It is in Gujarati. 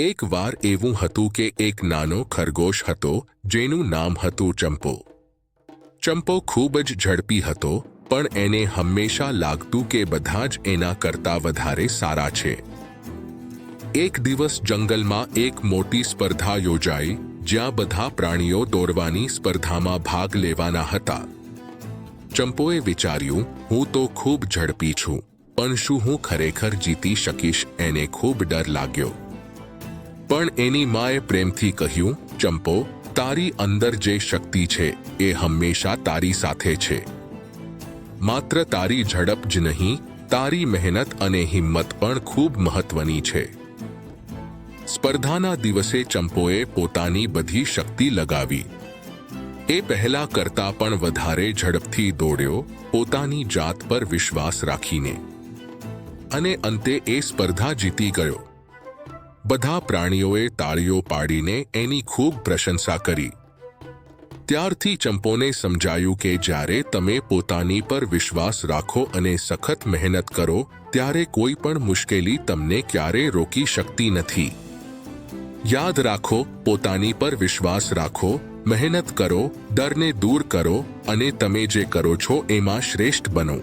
એક વાર એવું હતું કે એક નાનો ખરગોશ હતો જેનું નામ હતું ચંપો. ચંપો ખૂબ જ ઝડપી હતો, પણ એને હંમેશા લાગતું કે બધા જ એના કરતાં વધારે સારા છે. એક દિવસ જંગલમાં એક મોટી સ્પર્ધા યોજાઈ, જ્યાં બધા પ્રાણીઓ દોડવાની સ્પર્ધામાં ભાગ લેવાના હતા. ચંપોએ વિચાર્યું, હું તો ખૂબ ઝડપી છું, પણ શું હું ખરેખર જીતી શકીશ? એને ખૂબ ડર લાગ્યો. પણ એની માએ પ્રેમથી કહ્યું, ચંપો, તારી અંદર જે શક્તિ છે એ હંમેશા તારી સાથે છે. માત્ર તારી ઝડપ જ નહીં, તારી મહેનત અને હિંમત પણ ખૂબ મહત્વની છે. સ્પર્ધાના દિવસે ચંપોએ પોતાની બધી શક્તિ લગાવી. એ પહેલા કરતાં પણ વધારે ઝડપથી દોડ્યો, પોતાની જાત પર વિશ્વાસ રાખીને. અને અંતે એ સ્પર્ધા જીતી ગયો. બધા પ્રાણીઓએ તાળીઓ પાડીને એની ખૂબ પ્રશંસા કરી. ત્યારથી ચંપોને સમજાયું કે જ્યારે તમે પોતાની પર વિશ્વાસ રાખો અને સખત મહેનત કરો, ત્યારે કોઈ પણ મુશ્કેલી તમને ક્યારેય રોકી શકતી નથી. યાદ રાખો, પોતાની પર વિશ્વાસ રાખો, મહેનત કરો, ડરને દૂર કરો અને તમે જે કરો છો એમાં શ્રેષ્ઠ બનો.